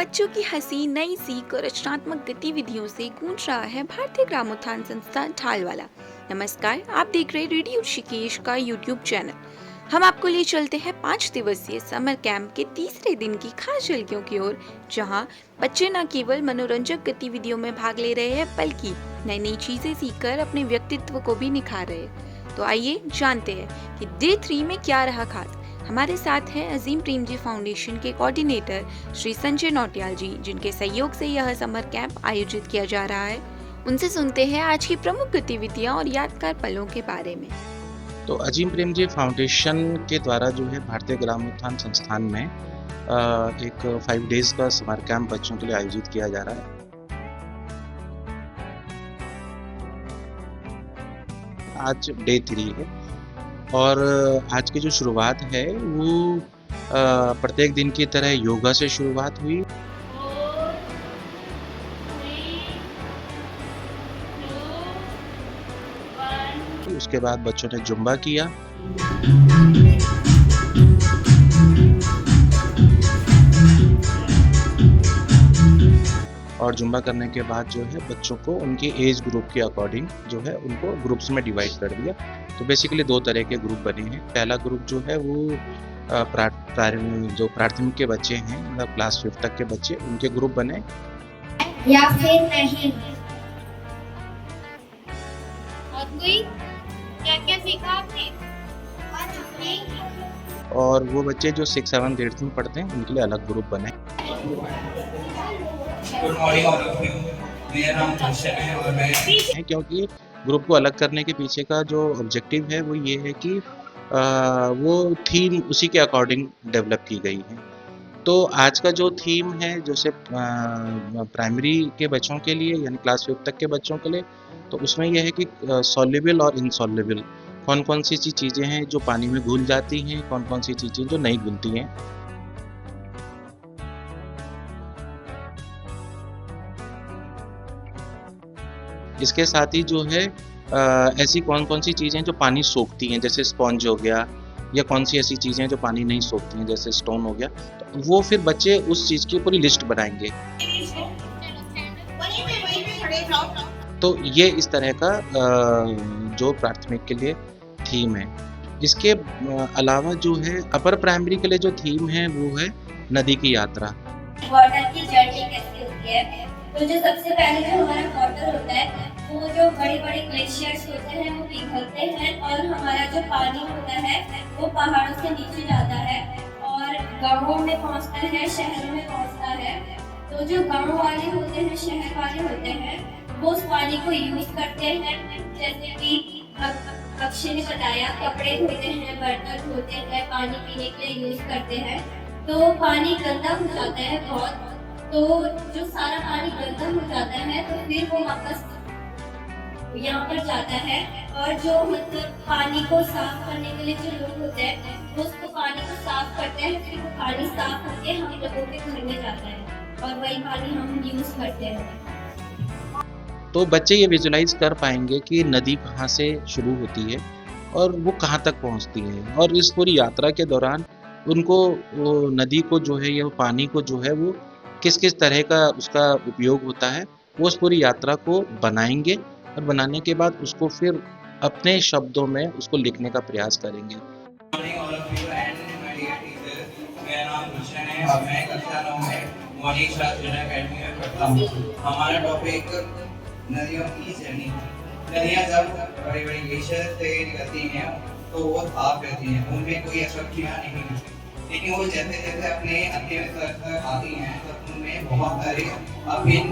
बच्चों की हंसी, नई सीख और रचनात्मक गतिविधियों से गूंज रहा है भारतीय ग्रामोत्थान संस्थान ढालवाला। नमस्कार, आप देख रहे रेडियो ऋषिकेश का यूट्यूब चैनल। हम आपको ले चलते हैं 5 दिवसीय समर कैंप के तीसरे दिन की खास झलकियों की ओर, जहां बच्चे न केवल मनोरंजक गतिविधियों में भाग ले रहे हैं बल्कि नई नई चीजें सीखकर अपने व्यक्तित्व को भी निखार रहे हैं। तो आइए जानते हैं कि डे 3 में क्या रहा खास। हमारे साथ हैं अजीम प्रेमजी फाउंडेशन के कोऑर्डिनेटर श्री संजय नौटियाल जी, जिनके सहयोग से यह समर कैंप आयोजित किया जा रहा है। उनसे सुनते हैं आज की प्रमुख गतिविधियां और यादगार पलों के बारे में। तो अजीम प्रेमजी फाउंडेशन के द्वारा जो है भारतीय ग्रामोत्थान संस्थान में एक 5 डेज का समर कैंप बच्चों के लिए आयोजित किया जा रहा है। आज डे 3 है और आज की जो शुरुआत है वो प्रत्येक दिन की तरह योगा से शुरुआत हुई। उसके बाद बच्चों ने जुम्बा किया। और जुम्बा करने के बाद जो है बच्चों को उनके एज ग्रुप के अकॉर्डिंग जो है उनको ग्रुप्स में डिवाइड कर दिया। तो बेसिकली 2 तरह के ग्रुप बने हैं। पहला ग्रुप जो है वो जो प्राथमिक के बच्चे हैं, मतलब क्लास 5 तक के बच्चे, उनके ग्रुप बने या फिर नहीं। और कोई क्या सीखा आपने? और वो बच्चे जो 6, 7, 8 में पढ़ते हैं उनके लिए अलग ग्रुप बने। Good morning all of you. मेरा नाम दर्शन है और मैं क्योंकि ग्रुप को अलग करने के पीछे का जो ऑब्जेक्टिव है वो ये है कि वो थीम उसी के अकॉर्डिंग डेवलप की गई है। तो आज का जो थीम है, जैसे प्राइमरी के बच्चों के लिए यानी क्लास 5 तक के बच्चों के लिए, तो उसमें यह है कि सॉल्युबल और इनसॉल्युबल कौन कौन सी चीज़ें हैं जो पानी में घुल जाती हैं, कौन कौन सी चीज़ें जो नहीं घुलती हैं। इसके साथ ही जो है ऐसी कौन कौन सी चीज़ें जो पानी सोखती हैं, जैसे स्पॉन्ज हो गया, या कौन सी ऐसी चीज़ें जो पानी नहीं सोखती हैं जैसे स्टोन हो गया। तो वो फिर बच्चे उस चीज़ की पूरी लिस्ट बनाएंगे। तो ये इस तरह का जो प्राथमिक के लिए थीम है। इसके अलावा जो है अपर प्राइमरी के लिए जो थीम है वो है नदी की यात्रा। वाटर की जर्नी कैसे होती है? तो जो सबसे पहले जो हमारा वाटर होता है वो जो बड़े बड़े ग्लेशियर्स होते हैं वो पिघलते हैं और हमारा जो पानी होता है वो पहाड़ों से नीचे जाता है और गांवों में पहुंचता है, शहरों में पहुंचता है। तो जो गांव वाले होते हैं, शहर वाले होते हैं, वो उस पानी को यूज करते हैं। जैसे कि अक्षय ने बताया, कपड़े धोते हैं, बर्तन धोते हैं, पानी पीने के लिए यूज करते हैं। तो पानी गंदा हो जाता है बहुत। तो जो सारा पानी गंदा हो जाता है तो फिर वो वापस यहाँ पर जाता है और जो मतलब पानी को साफ करने के लिए जो लोग होते हैं वो उसको पानी को साफ करते हैं। फिर वो पानी साफ होके हम लोगों के घर में जाता है और वही पानी हम यूज करते हैं। तो बच्चे ये विजुलाइज कर पाएंगे कि नदी कहाँ से शुरू होती है और वो कहाँ तक पहुँचती है, और इस पूरी यात्रा के दौरान उनको वो नदी को जो है या पानी को जो है वो किस किस तरह का उसका उपयोग होता है, वो उस पूरी यात्रा को बनाएंगे और बनाने के बाद उसको फिर अपने शब्दों में उसको लिखने का प्रयास करेंगे। All of you and my dear teacher. मेरा नाम दर्शन है और मैं कक्षा 9 में मॉर्निंग क्लास जूनियर अकेडमी में पढ़ता हूँ। हमारा टॉपिक नदियों की जर्नी। नदियाँ जब बड़ी बड़ी ग्लेशियर से निकलती हैं तो वो साफ रहती हैं, उनमें कोई असुविधा नहीं होती। लेकिन वो जैसे जैसे अपने अंतिम स्तर तक आती हैं तो उनमें बहुत सारे अभिन्न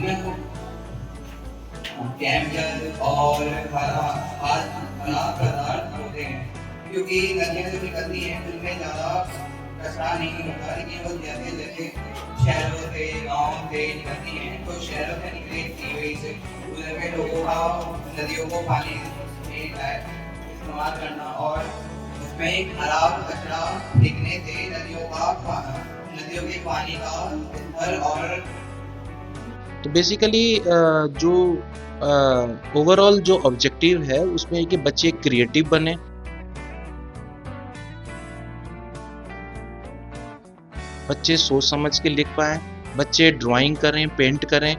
केमिकल और खराब पदार्थ होते हैं। क्योंकि नदियाँ जो निकलती हैं उनमें ज़्यादा कचरा नहीं होता, लेकिन वो जैसे जैसे शहरों से, गाँव से निकलती हैं तो शहरों से निकले की वजह से उधर के लोगों का नदियों को पानी में इस्तेमाल करना और उसमें खराब कचरा फेंकने से नदियों के पानी का स्तर और तो बेसिकली जो ओवरऑल जो ऑब्जेक्टिव है उसमें कि बच्चे क्रिएटिव बने, बच्चे सोच समझ के लिख पाएँ, बच्चे ड्राइंग करें, पेंट करें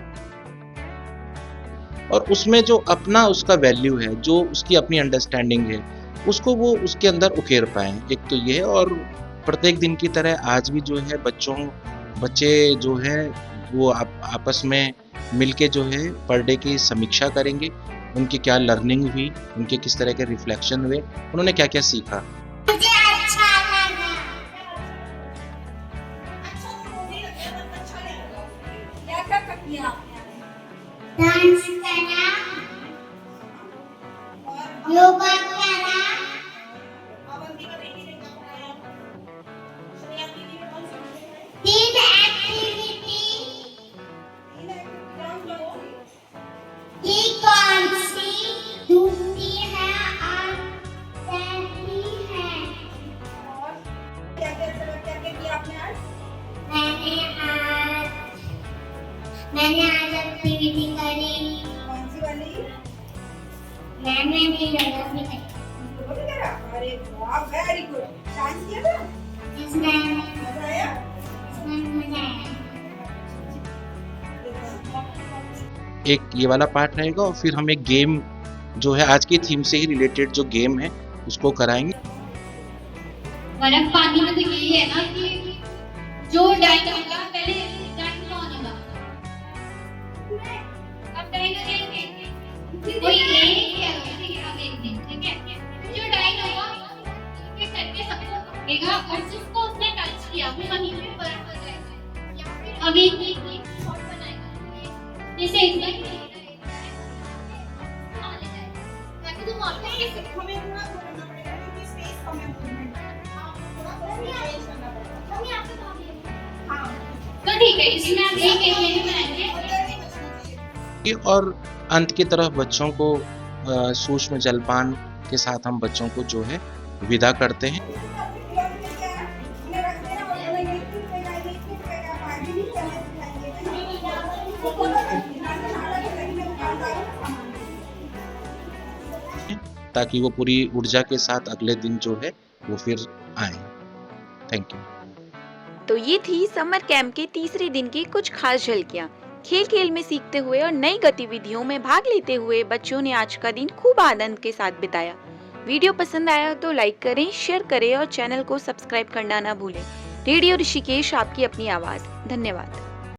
और उसमें जो अपना उसका वैल्यू है, जो उसकी अपनी अंडरस्टैंडिंग है, उसको वो उसके अंदर उकेर पाएँ। एक तो ये है और प्रत्येक दिन की तरह आज भी जो है बच्चे जो हैं वो आपस में मिलके जो है पर डे की समीक्षा करेंगे, उनकी क्या लर्निंग हुई, उनके किस तरह के रिफ्लेक्शन हुए, उन्होंने क्या-क्या सीखा। मुझे अच्छा लगा। क्या किया डांस करा, योगा करा, तीन एक्टिविटी की कौन सी दूसरी है और कैसी है? मैंने आज एक्टिविटी करी। मैंने भी योगा करी। इसमें मजा आया। एक ये वाला पार्ट रहेगा और फिर हम एक गेम जो है आज की थीम से ही रिलेटेड जो गेम है उसको कराएंगे। बर्फ पानी में तो यही है ना कि जो डाइंग होगा पहले डाइंग कौन होगा, अब डाइंग करेंगे कोई नहीं किया अब एक दिन, ठीक है, जो डाइंग होगा एक करके सबको पकड़ेगा और जिसको उसने टच किया वो वहीं पे बर्फ हो जाएगा या फिर अब एक शॉट बनाएगा जैसे एक ताकि तुम आपको तो ठीक है, इसमें आप एक एक्टिविटी बनाएंगे। और अंत की तरफ बच्चों को सूक्ष्म जलपान के साथ हम बच्चों को जो है विदा करते हैं। ताकि वो पूरी ऊर्जा के साथ अगले दिन जो है वो फिर आए। Thank you. तो ये थी समर कैंप के तीसरे दिन की कुछ खास झलकियां। खेल खेल में सीखते हुए और नई गतिविधियों में भाग लेते हुए बच्चों ने आज का दिन खूब आनंद के साथ बिताया। वीडियो पसंद आया तो लाइक करें, शेयर करें और चैनल को सब्सक्राइब करना ना भूलें। रेडियो ऋषिकेश, आपकी अपनी आवाज। धन्यवाद।